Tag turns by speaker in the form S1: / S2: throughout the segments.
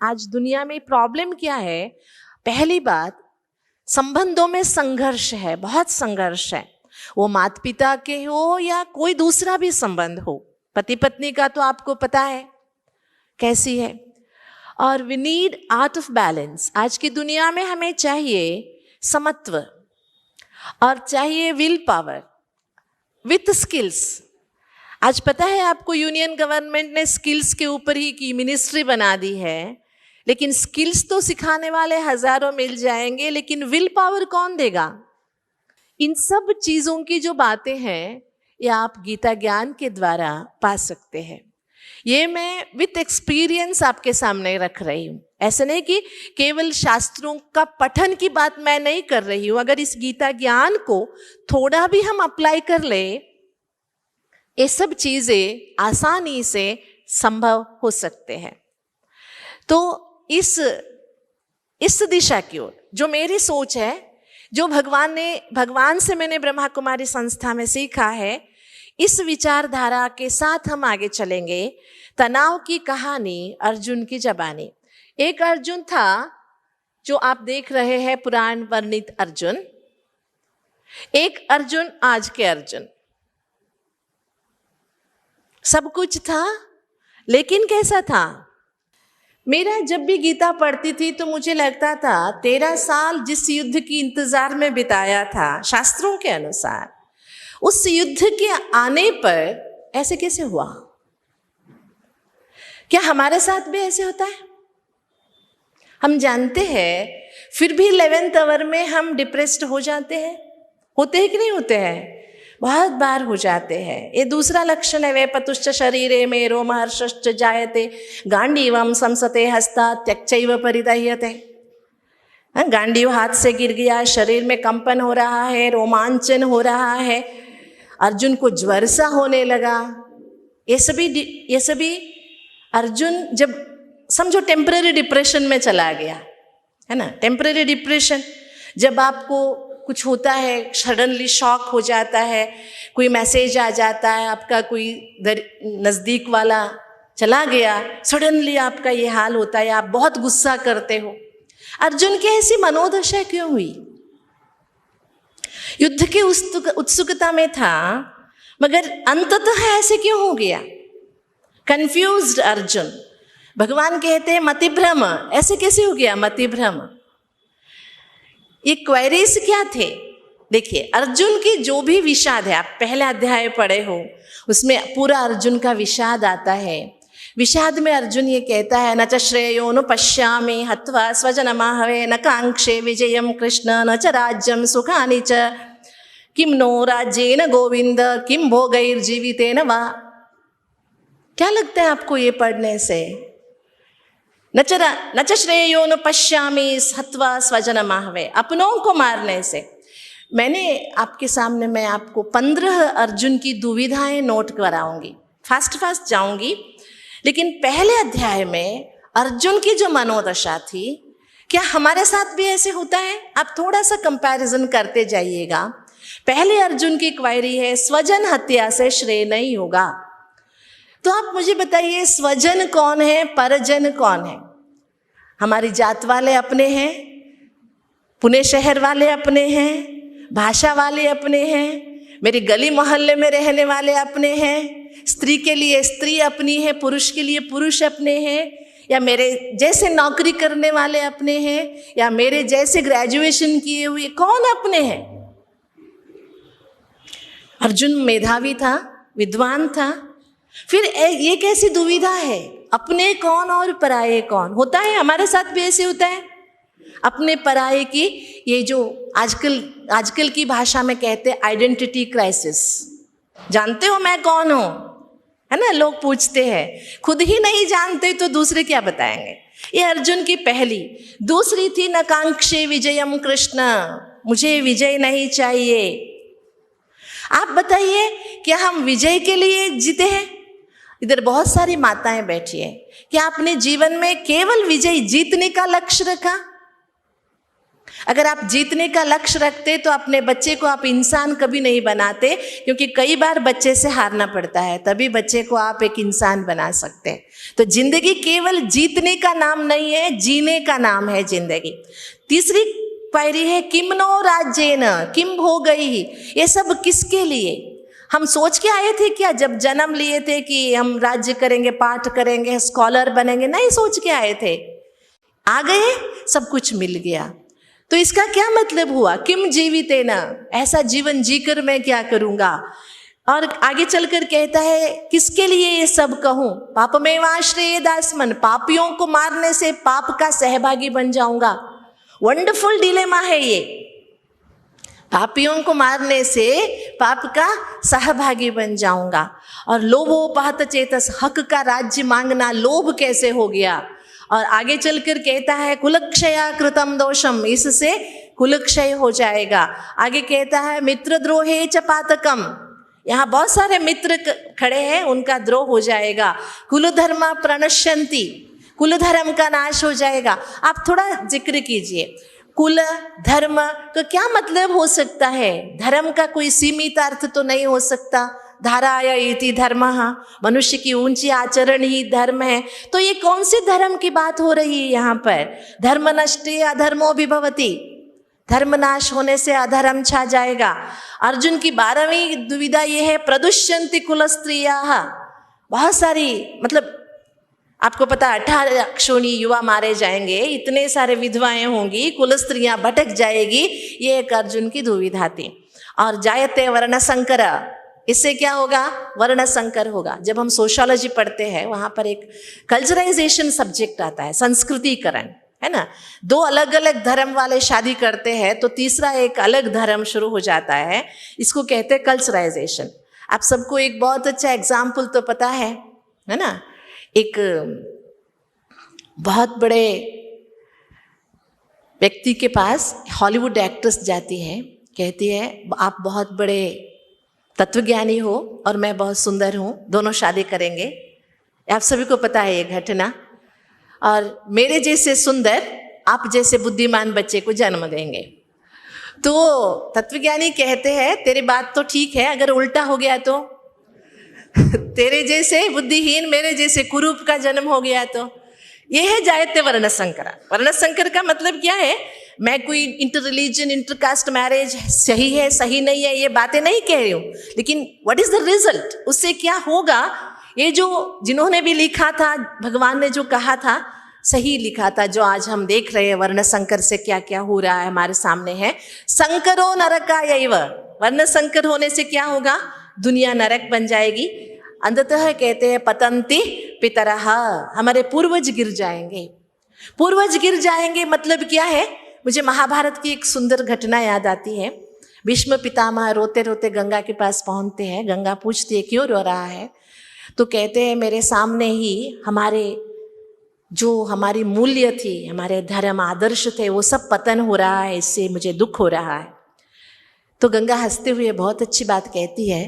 S1: आज दुनिया में प्रॉब्लम क्या है? पहली बात, संबंधों में संघर्ष है, बहुत संघर्ष है। वो माता पिता के हो या कोई दूसरा भी संबंध हो, पति पत्नी का तो आपको पता है कैसी है। और we need art of balance. आज की दुनिया में हमें चाहिए समत्व और चाहिए विल पावर विथ स्किल्स। आज पता है आपको, यूनियन गवर्नमेंट ने स्किल्स के ऊपर ही की मिनिस्ट्री बना दी है, लेकिन स्किल्स तो सिखाने वाले हजारों मिल जाएंगे, लेकिन विल पावर कौन देगा? इन सब चीजों की जो बातें हैं ये आप गीता ज्ञान के द्वारा पा सकते हैं। ये मैं विथ एक्सपीरियंस आपके सामने रख रही हूँ। ऐसे नहीं कि केवल शास्त्रों का पठन की बात मैं नहीं कर रही हूँ। अगर इस गीता ज्ञान को थोड़ा भी हम अप्लाई कर ले, ये सब चीजें आसानी से संभव हो सकते हैं। तो इस दिशा की ओर जो मेरी सोच है, जो भगवान से मैंने ब्रह्मा कुमारी संस्था में सीखा है, इस विचारधारा के साथ हम आगे चलेंगे। तनाव की कहानी, अर्जुन की जबानी। एक अर्जुन था जो आप देख रहे हैं, पुराण वर्णित अर्जुन। एक अर्जुन आज के अर्जुन। सब कुछ था, लेकिन कैसा था? मेरा जब भी गीता पढ़ती थी तो मुझे लगता था 13 साल जिस युद्ध की इंतजार में बिताया था शास्त्रों के अनुसार, उस युद्ध के आने पर ऐसे कैसे हुआ? क्या हमारे साथ भी ऐसे होता है? हम जानते हैं, फिर भी 11th आवर में हम डिप्रेस्ड हो जाते हैं। होते हैं कि नहीं होते हैं? बहुत बार हो जाते हैं। ये दूसरा लक्षण है। वे पतुश्च शरीरे में रोमहर्षश्च जायते गांडीवम संसते हस्ता त्यक्चैव परिदह्यते। गांडीव हाथ से गिर गया, शरीर में कंपन हो रहा है, रोमांचन हो रहा है, अर्जुन को ज्वर सा होने लगा। ये सभी अर्जुन जब समझो टेम्पररी डिप्रेशन में चला गया, है ना। टेम्पररी डिप्रेशन, जब आपको कुछ होता है, सडनली शॉक हो जाता है, कोई मैसेज आ जाता है, आपका कोई नज़दीक वाला चला गया, सडनली आपका ये हाल होता है, आप बहुत गुस्सा करते हो। अर्जुन की ऐसी मनोदशा क्यों हुई? युद्ध की उत्सुकता में था, मगर अंततः ऐसे क्यों हो गया? कंफ्यूज्ड अर्जुन। भगवान कहते हैं मतिभ्रम। ऐसे कैसे हो गया मतिभ्रम? ये क्वेरीज क्या थे? देखिए, अर्जुन की जो भी विषाद है, आप पहले अध्याय पढ़े हो, उसमें पूरा अर्जुन का विषाद आता है। विषाद में अर्जुन ये कहता है, न च श्रेयो न पश्यामि हत्वा स्वजनमाहवे न कांक्षे विजयम कृष्ण न च राज्यम सुखानि च किम नो राज्येन गोविंद किम भोगैर्जीवितेन वा। क्या लगता है आपको ये पढ़ने से? न च श्रेयो न पश्यामि हत्वा स्वजनमाहवे, अपनों को मारने से। मैंने आपके सामने मैं आपको 15 अर्जुन की दुविधाएं नोट कराऊंगी, फास्ट जाऊंगी। लेकिन पहले अध्याय में अर्जुन की जो मनोदशा थी, क्या हमारे साथ भी ऐसे होता है? आप थोड़ा सा कंपैरिजन करते जाइएगा। पहले अर्जुन की क्वेरी है, स्वजन हत्या से श्रेय नहीं होगा। तो आप मुझे बताइए, स्वजन कौन है, परजन कौन है? हमारी जात वाले अपने हैं, पुणे शहर वाले अपने हैं, भाषा वाले अपने हैं, मेरी गली मोहल्ले में रहने वाले अपने हैं, स्त्री के लिए स्त्री अपनी है, पुरुष के लिए पुरुष अपने हैं, या मेरे जैसे नौकरी करने वाले अपने हैं, या मेरे जैसे ग्रेजुएशन किए हुए, कौन अपने हैं? अर्जुन मेधावी था, विद्वान था, फिर ये कैसी दुविधा है? अपने कौन और पराये कौन? होता है, हमारे साथ भी ऐसे होता है। अपने पराये की, ये जो आजकल की भाषा में कहते हैं आइडेंटिटी क्राइसिस। जानते हो मैं कौन हूं, है ना? लोग पूछते हैं, खुद ही नहीं जानते तो दूसरे क्या बताएंगे। ये अर्जुन की पहली। दूसरी थी न कांक्षे विजयम कृष्ण, मुझे विजय नहीं चाहिए। आप बताइए, क्या हम विजय के लिए जीते हैं? इधर बहुत सारी माताएं बैठी हैं। क्या आपने जीवन में केवल विजय जीतने का लक्ष्य रखा? अगर आप जीतने का लक्ष्य रखते तो अपने बच्चे को आप इंसान कभी नहीं बनाते, क्योंकि कई बार बच्चे से हारना पड़ता है, तभी बच्चे को आप एक इंसान बना सकते हैं। तो जिंदगी केवल जीतने का नाम नहीं है, जीने का नाम है जिंदगी। तीसरी क्वेरी है किम नो राज्येन, किम हो गई। ये सब किसके लिए? हम सोच के आए थे क्या जब जन्म लिए थे कि हम राज्य करेंगे, पाठ करेंगे, स्कॉलर बनेंगे? नहीं सोच के आए थे, आ गए, सब कुछ मिल गया। तो इसका क्या मतलब हुआ? किम जीवितेन, ऐसा जीवन जीकर मैं क्या करूंगा? और आगे चलकर कहता है किसके लिए ये सब कहूं? पापमेवाश्रये दास्मन, पापियों को मारने से पाप का सहभागी बन जाऊंगा। वंडरफुल डिलेमा है ये, पापियों को मारने से पाप का सहभागी बन जाऊंगा। और लोभोपहत चेतस, हक का राज्य मांगना लोभ कैसे हो गया? और आगे चलकर कहता है कुलक्षया कृतम दोषम, इससे कुलक्षय हो जाएगा। आगे कहता है मित्रद्रोहे च पातकम, यहाँ बहुत सारे मित्र खड़े हैं, उनका द्रोह हो जाएगा। कुलधर्म प्रणश्यंती, कुल धर्म का नाश हो जाएगा। आप थोड़ा जिक्र कीजिए, कुल धर्म तो क्या मतलब हो सकता है? धर्म का कोई सीमित अर्थ तो नहीं हो सकता। धाराय इति धर्मः, मनुष्य की ऊंची आचरण ही धर्म है। तो ये कौन से धर्म की बात हो रही है यहाँ पर? धर्म नष्टे अधर्मो विभवति, धर्म नाश होने से अधर्म छा जाएगा। अर्जुन की 12वीं दुविधा ये है प्रदुष्यन्ति कुल स्त्रियाः, बहुत सारी, मतलब आपको पता 18 क्षोणी युवा मारे जाएंगे, इतने सारे विधवाएं होंगी, कुल स्त्रियां भटक जाएगी, ये एक अर्जुन की दुविधा थी। और जायते वर्ण संकर, इससे क्या होगा? वर्ण संकर होगा। जब हम सोशियोलॉजी पढ़ते हैं वहां पर एक कल्चराइजेशन सब्जेक्ट आता है, संस्कृतिकरण, है ना। दो अलग अलग धर्म वाले शादी करते हैं तो तीसरा एक अलग धर्म शुरू हो जाता है, इसको कहते हैं कल्चराइजेशन। आप सबको एक बहुत अच्छा एग्जाम्पल तो पता है ना। एक बहुत बड़े व्यक्ति के पास हॉलीवुड एक्ट्रेस जाती है, कहती है आप बहुत बड़े तत्वज्ञानी हो और मैं बहुत सुंदर हूँ, दोनों शादी करेंगे। आप सभी को पता है ये घटना। और मेरे जैसे सुंदर आप जैसे बुद्धिमान बच्चे को जन्म देंगे। तो तत्वज्ञानी कहते हैं तेरी बात तो ठीक है, अगर उल्टा हो गया तो तेरे जैसे बुद्धिहीन मेरे जैसे कुरूप का जन्म हो गया तो? ये है जायते वर्ण संकर। वर्ण संकर का मतलब क्या है? मैं कोई इंटर रिलीजन इंटरकास्ट मैरिज सही है सही नहीं है ये बातें नहीं कह रही हूँ, लेकिन व्हाट इज द रिजल्ट, उससे क्या होगा? ये जो जिन्होंने भी लिखा था, भगवान ने जो कहा था सही लिखा था, जो आज हम देख रहे हैं वर्ण संकर से क्या क्या हो रहा है हमारे सामने है। संकरो नरकायैव, वर्ण संकर होने से क्या होगा? दुनिया नरक बन जाएगी। अंततः कहते हैं पतंती पितरः, हमारे पूर्वज गिर जाएंगे। पूर्वज गिर जाएंगे मतलब क्या है? मुझे महाभारत की एक सुंदर घटना याद आती है। भीष्म पितामह रोते रोते गंगा के पास पहुंचते हैं। गंगा पूछती है क्यों रो रहा है? तो कहते हैं मेरे सामने ही हमारे जो हमारी मूल्य थी, हमारे धर्म आदर्श थे, वो सब पतन हो रहा है, इससे मुझे दुख हो रहा है। तो गंगा हंसते हुए बहुत अच्छी बात कहती है,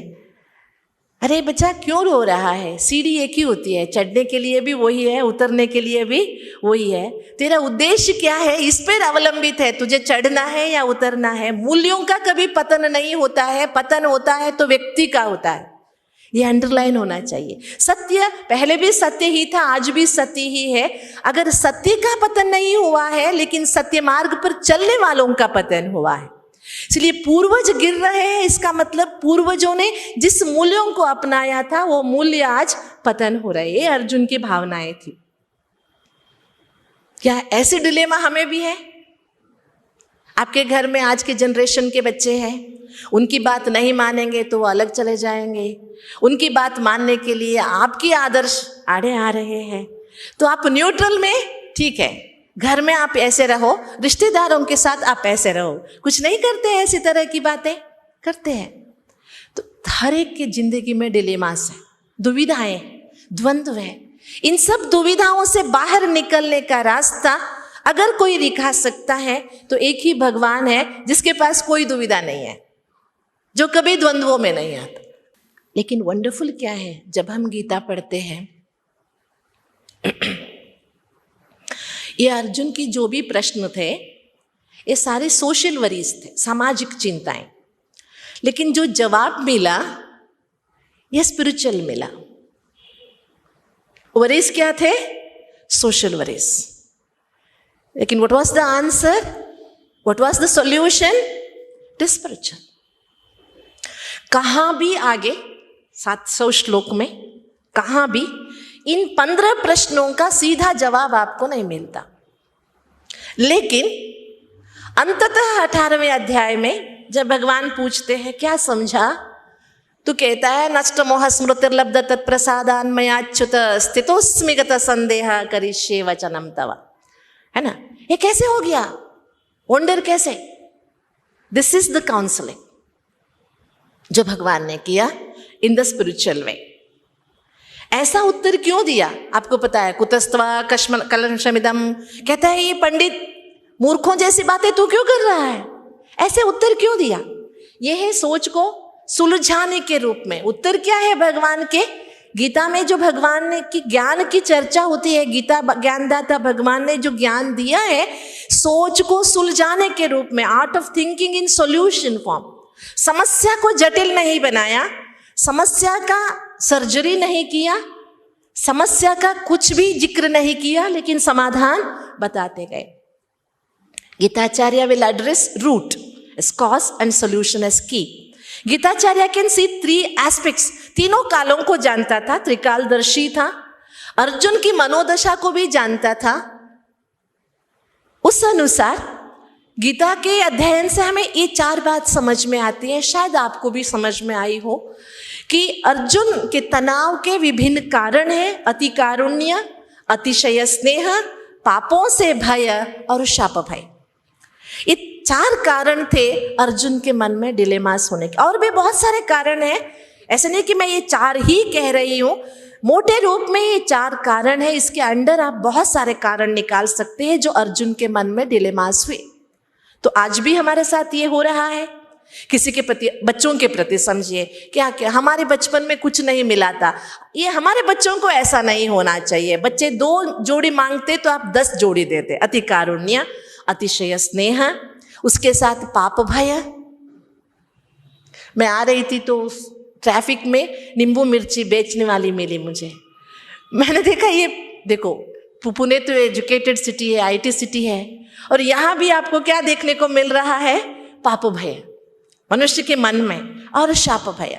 S1: अरे बच्चा क्यों रो रहा है? सीढ़ी एक ही होती है, चढ़ने के लिए भी वही है, उतरने के लिए भी वही है। तेरा उद्देश्य क्या है इस पर अवलंबित है, तुझे चढ़ना है या उतरना है। मूल्यों का कभी पतन नहीं होता है, पतन होता है तो व्यक्ति का होता है। ये अंडरलाइन होना चाहिए। सत्य पहले भी सत्य ही था, आज भी सत्य ही है। अगर सत्य का पतन नहीं हुआ है लेकिन सत्य मार्ग पर चलने वालों का पतन हुआ है। इसलिए पूर्वज गिर रहे हैं, इसका मतलब पूर्वजों ने जिस मूल्यों को अपनाया था वो मूल्य आज पतन हो रहे हैं। अर्जुन की भावनाएं थी। क्या ऐसे डिलेमा हमें भी है? आपके घर में आज के जनरेशन के बच्चे हैं, उनकी बात नहीं मानेंगे तो वो अलग चले जाएंगे। उनकी बात मानने के लिए आपकी आदर्श आड़े आ रहे हैं, तो आप न्यूट्रल में ठीक है, घर में आप ऐसे रहो, रिश्तेदारों के साथ आप ऐसे रहो, कुछ नहीं करते हैं ऐसी तरह की बातें करते हैं। तो हर एक की जिंदगी में डिलेमास है, दुविधाएं, द्वंद्व है। इन सब दुविधाओं से बाहर निकलने का रास्ता अगर कोई दिखा सकता है तो एक ही भगवान है जिसके पास कोई दुविधा नहीं है, जो कभी द्वंद्वों में नहीं आता। लेकिन वंडरफुल क्या है, जब हम गीता पढ़ते हैं, ये अर्जुन की जो भी प्रश्न थे ये सारे सोशल वरीज थे, सामाजिक चिंताएं। लेकिन जो जवाब मिला ये स्पिरिचुअल मिला। वरीज क्या थे? Social worries. लेकिन what was the answer? What was the solution? It is spiritual. कहां भी आगे 700 श्लोक में कहां भी इन 15 प्रश्नों का सीधा जवाब आपको नहीं मिलता। लेकिन अंततः 18वें अध्याय में जब भगवान पूछते हैं क्या समझा, तो कहता है नष्ट मोह स्मृतिर्लब्ध तत्प्रसादान मयाच्युत स्थितोस्मि गत संदेह करिष्ये वचनम तव। है ना? ये कैसे हो गया? वंडर कैसे? दिस इज द काउंसलिंग जो भगवान ने किया इन द स्पिरिचुअल वे। ऐसा उत्तर क्यों दिया? आपको पता है, कुतस्त्वा कलंशमिदम, कहता है ये पंडित मूर्खों जैसी बातें तू क्यों कर रहा है? ऐसे उत्तर क्यों दिया? यह है सोच को सुलझाने के रूप में। उत्तर क्या है भगवान के? गीता में जो भगवान ने की ज्ञान की चर्चा होती है, गीता ज्ञानदाता भगवान ने जो ज्ञान दिया है सोच को सुलझाने के रूप में, art of thinking in solution form. समस्या को जटिल नहीं बनाया, समस्या का सर्जरी नहीं किया, समस्या का कुछ भी जिक्र नहीं किया, लेकिन समाधान बताते गए। Gitacharya will address root as cause and solution as key. Gitacharya can see 3 aspects, तीनों कालों को जानता था, त्रिकालदर्शी था, अर्जुन की मनोदशा को भी जानता था। उस अनुसार गीता के अध्ययन से हमें ये 4 बात समझ में आती है, शायद आपको भी समझ में आई हो, कि अर्जुन के तनाव के विभिन्न कारण हैं। अति कारुण्य, अतिशय स्नेह, पापों से भय और शाप भय। ये 4 कारण थे अर्जुन के मन में डिलेमास होने के। और भी बहुत सारे कारण हैं, ऐसे नहीं कि मैं ये 4 ही कह रही हूं, मोटे रूप में ये 4 कारण है। इसके अंदर आप बहुत सारे कारण निकाल सकते हैं जो अर्जुन के मन में डिलेमास हुए। तो आज भी हमारे साथ ये हो रहा है। किसी के प्रति, बच्चों के प्रति समझिए, क्या क्या हमारे बचपन में कुछ नहीं मिला था, ये हमारे बच्चों को ऐसा नहीं होना चाहिए। बच्चे 2 जोड़ी मांगते तो आप 10 जोड़ी देते। अति कारुण्य, अतिशय स्नेह, उसके साथ पाप भय। मैं आ रही थी तो ट्रैफिक में नींबू मिर्ची बेचने वाली मिली मुझे। मैंने देखा, ये देखो पुणे तो एजुकेटेड सिटी है, आईटी सिटी है, और यहाँ भी आपको क्या देखने को मिल रहा है? पाप भय मनुष्य के मन में, और शाप भय,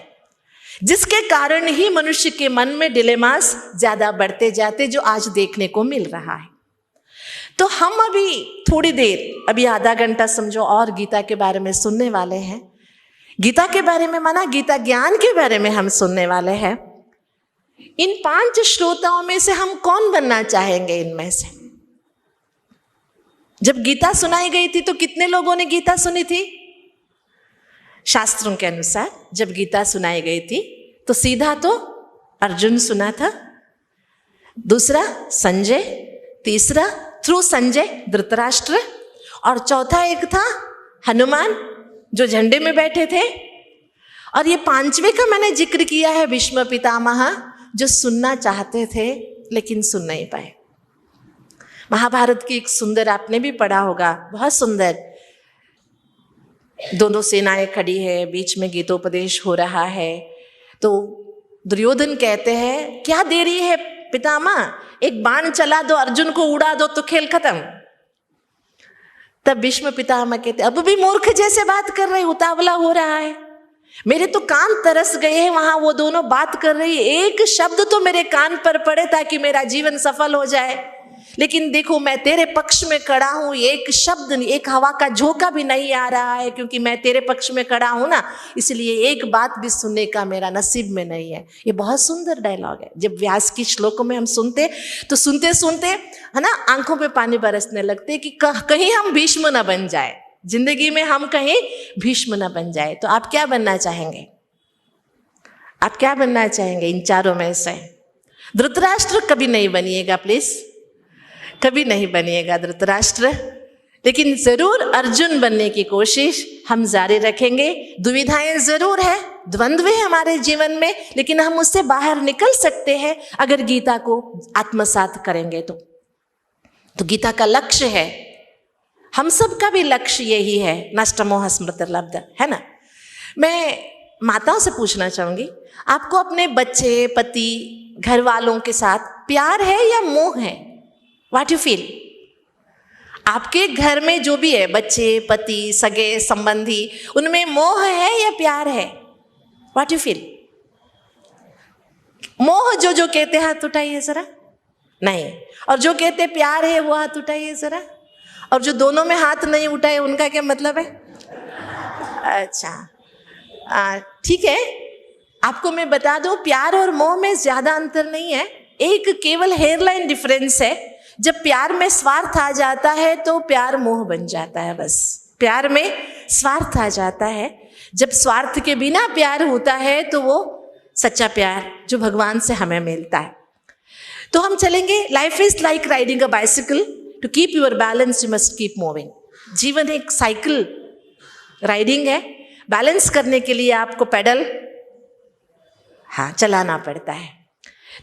S1: जिसके कारण ही मनुष्य के मन में डिलेमास ज्यादा बढ़ते जाते, जो आज देखने को मिल रहा है। तो हम अभी थोड़ी देर, अभी आधा घंटा समझो, और गीता के बारे में सुनने वाले हैं। गीता के बारे में माना गीता ज्ञान के बारे में हम सुनने वाले हैं। इन 5 श्रोताओं में से हम कौन बनना चाहेंगे? इनमें से जब गीता सुनाई गई थी तो कितने लोगों ने गीता सुनी थी? शास्त्रों के अनुसार जब गीता सुनाई गई थी तो सीधा तो अर्जुन सुना था, दूसरा संजय, तीसरा थ्रू संजय धृतराष्ट्र, और चौथा एक था हनुमान जो झंडे में बैठे थे, और ये 5वें का मैंने जिक्र किया है भीष्म पितामह, जो सुनना चाहते थे लेकिन सुन नहीं पाए। महाभारत की एक सुंदर, आपने भी पढ़ा होगा, बहुत सुंदर, दोनों सेनाएं खड़ी है, बीच में गीतोपदेश हो रहा है। तो दुर्योधन कहते हैं क्या देरी है पितामह, एक बाण चला दो, अर्जुन को उड़ा दो तो खेल खत्म। तब भीष्म पितामह कहते अब भी मूर्ख जैसे बात कर रहे, उतावला हो रहा है, मेरे तो कान तरस गए हैं, वहां वो दोनों बात कर रही, एक शब्द तो मेरे कान पर पड़े ताकि मेरा जीवन सफल हो जाए। लेकिन देखो मैं तेरे पक्ष में खड़ा हूं, एक शब्द, एक हवा का झोंका भी नहीं आ रहा है, क्योंकि मैं तेरे पक्ष में खड़ा हूं ना, इसलिए एक बात भी सुनने का मेरा नसीब में नहीं है। ये बहुत सुंदर डायलॉग है। जब व्यास की श्लोकों में हम सुनते तो सुनते सुनते है ना, आंखों पे पानी बरसने लगते कि कहीं हम भीष्म न बन जाए, जिंदगी में हम कहीं भीष्म न बन जाए। तो आप क्या बनना चाहेंगे? आप क्या बनना चाहेंगे इन 4 में से? धृतराष्ट्र कभी नहीं बनिएगा, प्लीज, कभी नहीं बनिएगा धृतराष्ट्र, लेकिन जरूर अर्जुन बनने की कोशिश हम जारी रखेंगे। दुविधाएं जरूर है, द्वंद्व है हमारे जीवन में, लेकिन हम उससे बाहर निकल सकते हैं अगर गीता को आत्मसात करेंगे तो गीता का लक्ष्य है हम सब का भी लक्ष्य यही है, नष्टमोह स्मृतिर्लब्ध, है ना। मैं माताओं से पूछना चाहूंगी, आपको अपने बच्चे, पति, घर वालों के साथ प्यार है या मोह है? What you feel? आपके घर में जो भी है, बच्चे, पति, सगे संबंधी, उनमें मोह है या प्यार है? What you feel? मोह जो कहते हैं हाथ उठाइए जरा, नहीं। और जो कहते प्यार है वो हाथ उठाइए जरा। और जो दोनों में हाथ नहीं उठाए उनका क्या मतलब है? अच्छा, ठीक है, आपको मैं बता दूं, प्यार और मोह में ज्यादा अंतर नहीं है, एक केवल हेयरलाइन डिफरेंस है। जब प्यार में स्वार्थ आ जाता है तो प्यार मोह बन जाता है। बस प्यार में स्वार्थ आ जाता है, जब स्वार्थ के बिना प्यार होता है तो वो सच्चा प्यार जो भगवान से हमें मिलता है। तो हम चलेंगे, life is like riding a bicycle, to keep your balance you must keep moving. जीवन एक साइकिल राइडिंग है, बैलेंस करने के लिए आपको पेडल चलाना पड़ता है।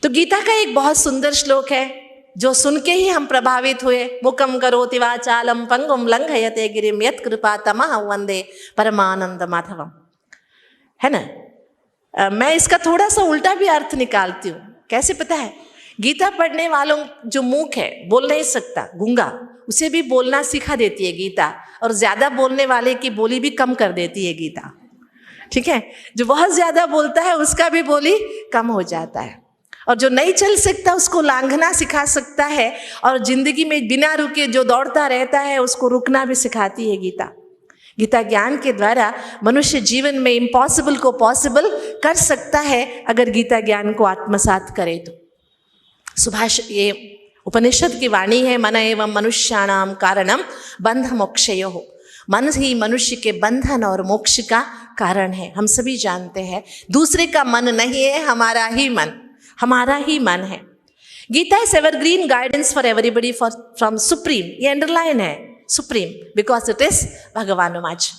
S1: तो गीता का एक बहुत सुंदर श्लोक है जो सुन के ही हम प्रभावित हुए। मुकम करोति वाचालम पंगुम लंघयते गिरिम यत् कृपा तमहं वंदे परमानंद माधवम, है ना। मैं इसका थोड़ा सा उल्टा भी अर्थ निकालती हूँ। कैसे पता है? गीता पढ़ने वालों जो मूक है, बोल नहीं सकता, गूंगा, उसे भी बोलना सिखा देती है गीता, और ज्यादा बोलने वाले की बोली भी कम कर देती है गीता, ठीक है। जो बहुत ज्यादा बोलता है उसका भी बोली कम हो जाता है, और जो नहीं चल सकता उसको लांघना सिखा सकता है, और जिंदगी में बिना रुके जो दौड़ता रहता है उसको रुकना भी सिखाती है गीता। गीता ज्ञान के द्वारा मनुष्य जीवन में इम्पॉसिबल को पॉसिबल कर सकता है अगर गीता ज्ञान को आत्मसात करे तो। सुभाष, ये उपनिषद की वाणी है, मन एवं मनुष्याणाम कारणम बंध मोक्षयोः। मन ही मनुष्य के बंधन और मोक्ष का कारण है। हम सभी जानते हैं दूसरे का मन नहीं है, हमारा ही मन है। Gita is evergreen guidance for everybody from supreme, ये अंडरलाइन है, सुप्रीम, बिकॉज इट इज भगवानुवाच।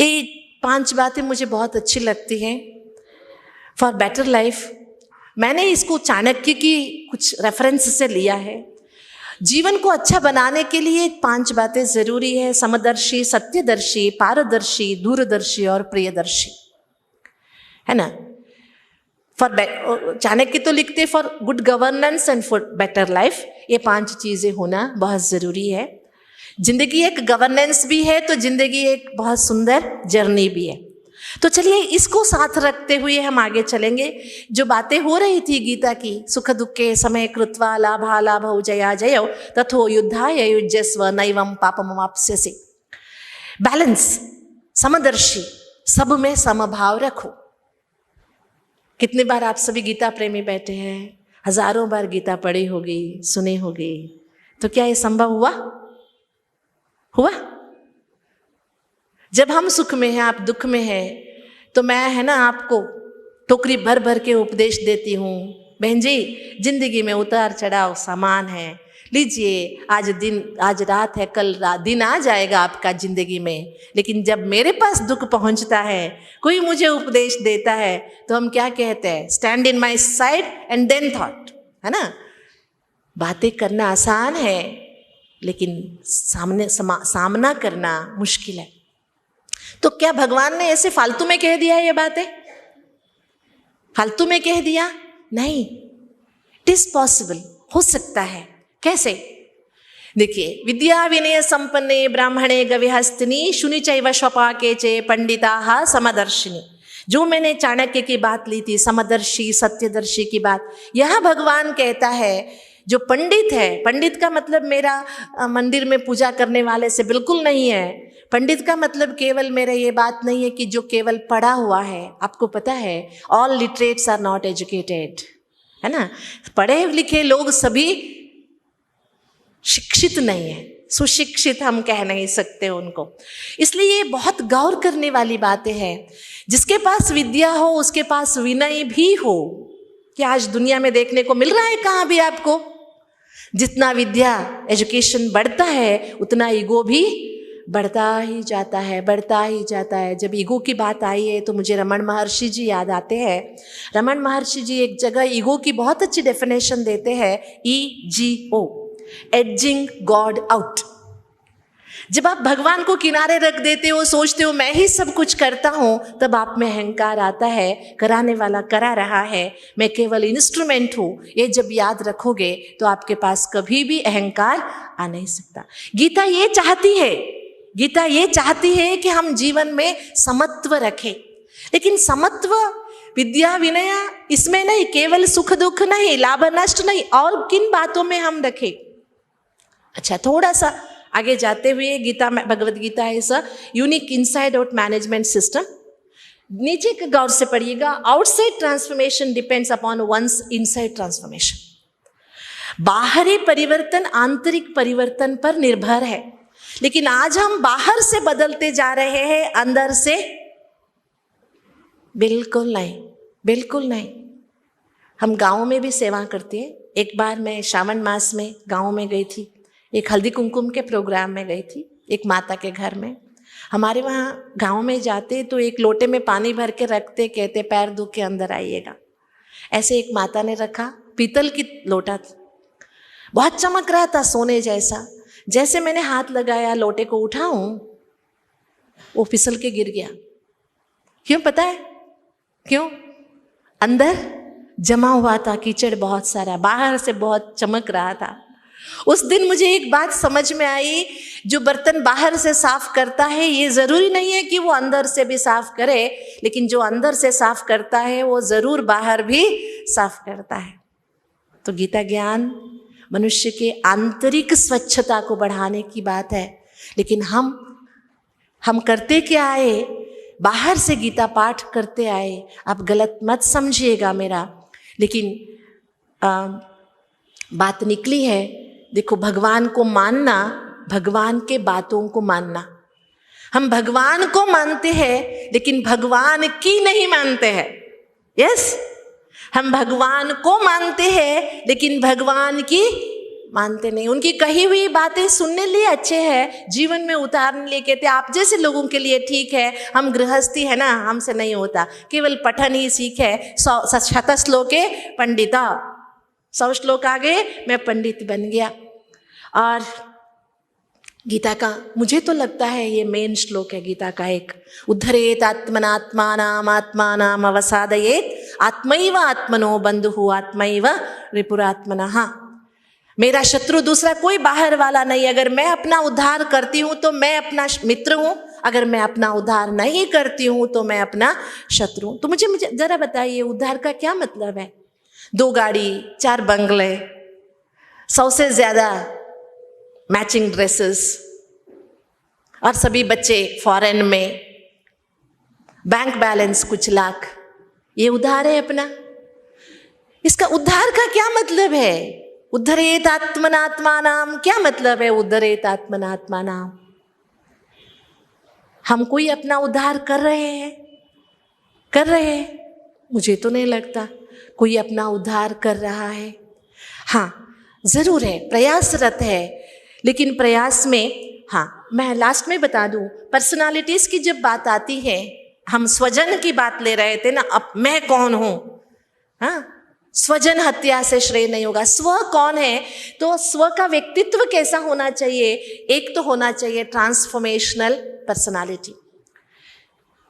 S1: ये 5 बातें मुझे बहुत अच्छी लगती हैं फॉर बेटर लाइफ। मैंने इसको चाणक्य की कुछ रेफरेंस से लिया है। जीवन को अच्छा बनाने के लिए 5 बातें जरूरी है: समदर्शी, सत्यदर्शी, पारदर्शी, दूरदर्शी और प्रियदर्शी, है ना। चाणक्य तो लिखते for good governance and for better life. ये 5 चीजें होना बहुत जरूरी है। जिंदगी एक गवर्नेंस भी है तो जिंदगी एक बहुत सुंदर जर्नी भी है। तो चलिए इसको साथ रखते हुए हम आगे चलेंगे। जो बातें हो रही थी गीता की, सुख दुखे समय कृत्वा लाभा लाभौ जया जयौ तथो युद्धाय युज्यस्व नैवं पापमवाप्स्यसि। बैलेंस, समदर्शी, सब में समभाव रखो। कितने बार आप सभी गीता प्रेमी बैठे हैं, हजारों बार गीता पढ़ी होगी, सुनी होगी, तो क्या ये संभव हुआ? जब हम सुख में हैं, आप दुख में हैं, तो मैं, है ना, आपको टोकरी भर भर के उपदेश देती हूँ, बहन जी जिंदगी में उतार चढ़ाव समान है, लीजिए, आज रात है, कल दिन आ जाएगा आपका जिंदगी में। लेकिन जब मेरे पास दुख पहुंचता है, कोई मुझे उपदेश देता है, तो हम क्या कहते हैं? Stand in my side and then thought, है ना। बातें करना आसान है लेकिन सामना करना मुश्किल है। तो क्या भगवान ने ऐसे फालतू में कह दिया ये बातें? फालतू में कह दिया? नहीं, इट इज पॉसिबल, हो सकता है। कैसे? देखिए, विद्या विनय संपन्ने ब्राह्मणे गविहस्तिनी शुनि चैव स्वपाके चे पंडिताः समदर्शिनी। जो मैंने चाणक्य की बात ली थी, समदर्शी सत्यदर्शी की बात, यह भगवान कहता है जो पंडित है, पंडित का मतलब मेरा मंदिर में पूजा करने वाले से बिल्कुल नहीं है। पंडित का मतलब केवल मेरा ये बात नहीं है कि जो केवल पढ़ा हुआ है। आपको पता है all literates are not educated, है ना। पढ़े लिखे लोग सभी शिक्षित नहीं है, सुशिक्षित हम कह नहीं सकते उनको। इसलिए ये बहुत गौर करने वाली बातें हैं। जिसके पास विद्या हो उसके पास विनय भी हो। क्या आज दुनिया में देखने को मिल रहा है कहाँ भी आपको? जितना विद्या एजुकेशन बढ़ता है उतना ईगो भी बढ़ता ही जाता है। जब ईगो की बात आई है तो मुझे रमन महर्षि जी याद आते हैं। रमन महर्षि जी एक जगह ईगो की बहुत अच्छी डेफिनेशन देते हैं, EGO, एडजिंग गॉड आउट। जब आप भगवान को किनारे रख देते हो, सोचते हो मैं ही सब कुछ करता हूं, तब आप में अहंकार आता है, कराने वाला करा रहा है, मैं केवल इंस्ट्रूमेंट हूं। ये जब याद रखोगे तो आपके पास कभी भी अहंकार आ नहीं सकता। गीता ये चाहती है कि हम जीवन में समत्व रखें, लेकिन समत्व विद्या विनय इसमें नहीं, केवल सुख दुख नहीं, लाभ नष्ट नहीं, और किन बातों में हम रखें। अच्छा, थोड़ा सा आगे जाते हुए गीता में, Bhagavad Gita is a unique inside out management system. नीचे के गौर से पढ़िएगा। Outside transformation depends upon one's inside transformation. बाहरी परिवर्तन आंतरिक परिवर्तन पर निर्भर है, लेकिन आज हम बाहर से बदलते जा रहे हैं, अंदर से बिल्कुल नहीं। हम गाँव में भी सेवा करते हैं। एक बार मैं श्रावण मास में गाँव में गई थी, एक हल्दी कुमकुम के प्रोग्राम में गई थी, एक माता के घर में। हमारे वहाँ गांव में जाते तो एक लोटे में पानी भर के रखते, कहते पैर धो के अंदर आइएगा। ऐसे एक माता ने रखा, पीतल की लोटा थी, बहुत चमक रहा था सोने जैसा। जैसे मैंने हाथ लगाया, लोटे को उठाऊं, वो फिसल के गिर गया। क्यों पता है क्यों? अंदर जमा हुआ था कीचड़ बहुत सारा, बाहर से बहुत चमक रहा था। उस दिन मुझे एक बात समझ में आई, जो बर्तन बाहर से साफ करता है, ये जरूरी नहीं है कि वो अंदर से भी साफ करे, लेकिन जो अंदर से साफ करता है वो जरूर बाहर भी साफ करता है। तो गीता ज्ञान मनुष्य के आंतरिक स्वच्छता को बढ़ाने की बात है, लेकिन हम करते क्या आए? बाहर से गीता पाठ करते आए। आप गलत मत समझिएगा मेरा, लेकिन बात निकली है। देखो, भगवान को मानना, भगवान के बातों को मानना। हम भगवान को मानते हैं लेकिन भगवान की नहीं मानते हैं। यस, हम भगवान को मानते हैं लेकिन भगवान की मानते नहीं। उनकी कही हुई बातें सुनने लिए अच्छे हैं, जीवन में उतारने लिए कहते आप जैसे लोगों के लिए ठीक है, हम गृहस्थी है ना, हमसे नहीं होता, केवल पठन ही सीख है। 100 श्लोके पंडिता, 100 श्लोक आ गए, मैं पंडित बन गया। और गीता का मुझे तो लगता है ये मेन श्लोक है गीता का एक, उद्धरेत आत्मनात्मानाम आत्मानाम अवसादयेत आत्मैव आत्मनो बंधुः आत्मैव रिपुरात्मनः। मेरा शत्रु दूसरा कोई बाहर वाला नहीं। अगर मैं अपना उद्धार करती हूँ तो मैं अपना मित्र हूँ, अगर मैं अपना उद्धार नहीं करती हूँ तो मैं अपना शत्रु हूँ। तो मुझे जरा बताइए, उद्धार का क्या मतलब है? 2 गाड़ी, 4 बंगले, 100 से ज्यादा मैचिंग ड्रेसेस, और सभी बच्चे फॉरेन में, बैंक बैलेंस कुछ लाख, ये उद्धार है अपना? इसका उद्धार का क्या मतलब है? उद्धरेत आत्मनात्मानाम क्या मतलब है? उद्धरेत आत्मनात्मानाम, हम कोई अपना उद्धार कर रहे हैं? मुझे तो नहीं लगता कोई अपना उद्धार कर रहा है। हाँ, जरूर है, प्रयासरत है, लेकिन प्रयास में, हाँ मैं लास्ट में बता दूं, पर्सनालिटीज की जब बात आती है, हम स्वजन की बात ले रहे थे ना, अब मैं कौन हूं? हाँ, स्वजन हत्या से श्रेय नहीं होगा। स्व कौन है? तो स्व का व्यक्तित्व कैसा होना चाहिए? एक तो होना चाहिए ट्रांसफॉर्मेशनल पर्सनालिटी।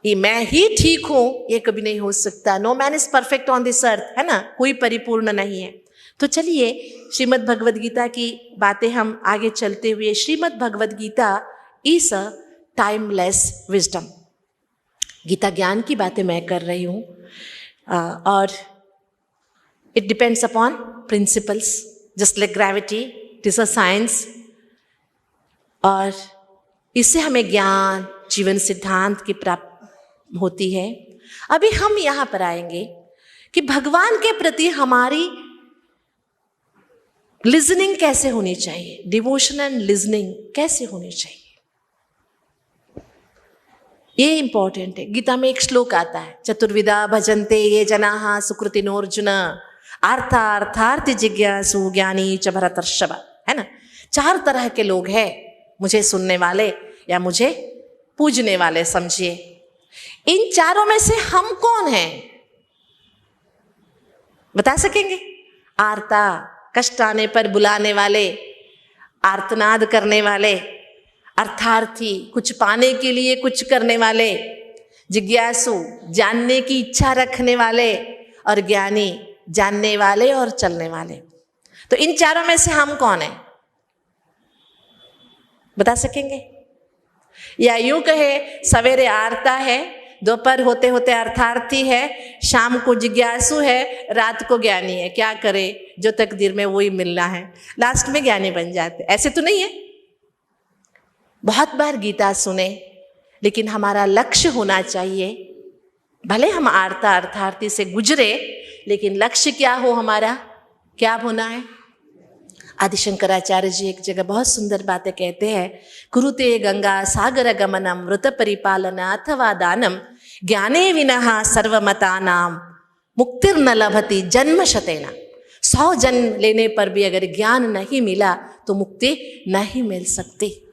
S1: ये मैं ही ठीक हूं, ये कभी नहीं हो सकता। No man is perfect on this earth, है ना, कोई परिपूर्ण नहीं है। तो चलिए श्रीमद् भगवद गीता की बातें हम आगे चलते हुए, Shrimad Bhagavad Gita is a timeless wisdom. Gita ज्ञान की बातें मैं कर रही हूँ, और it depends upon principles just like gravity, it is a science। और इससे हमें ज्ञान, जीवन सिद्धांत की प्राप्ति होती है। अभी हम यहाँ पर आएंगे कि भगवान के प्रति हमारी लिजनिंग कैसे होनी चाहिए, डिवोशन एंड लिजनिंग कैसे होनी चाहिए, ये इंपॉर्टेंट है। गीता में एक श्लोक आता है, चतुर्विधा भजन्ते ये जनाः सुकृतिनोर्जुन अर्थार्थार्थ जिज्ञासु ज्ञानी च भरतर्षभ, है ना। 4 तरह के लोग हैं, मुझे सुनने वाले या मुझे पूजने वाले, समझिए। इन चारों में से हम कौन हैं? बता सकेंगे? आर्ता, कष्ट आने पर बुलाने वाले, आर्तनाद करने वाले, अर्थार्थी, कुछ पाने के लिए कुछ करने वाले, जिज्ञासु, जानने की इच्छा रखने वाले, और ज्ञानी, जानने वाले और चलने वाले। तो इन चारों में से हम कौन है, बता सकेंगे? या यूं कहे, सवेरे आरता है, दोपहर होते होते अर्थार्थी है, शाम को जिज्ञासु है, रात को ज्ञानी है। क्या करे, जो तकदीर में वही मिलना है, लास्ट में ज्ञानी बन जाते। ऐसे तो नहीं है। बहुत बार गीता सुने, लेकिन हमारा लक्ष्य होना चाहिए, भले हम आरता अर्थार्थी से गुजरे, लेकिन लक्ष्य क्या हो हमारा, क्या होना है? आदि शंकराचार्य जी एक जगह बहुत सुंदर बातें कहते हैं, कुरुते गंगा सागर गमनम मृत परिपालन अथवा दानम ज्ञाने विनः सर्वमतानाम मुक्तिर न लभति जन्म शतेना। 100 जन्म लेने पर भी अगर ज्ञान नहीं मिला तो मुक्ति नहीं मिल सकती।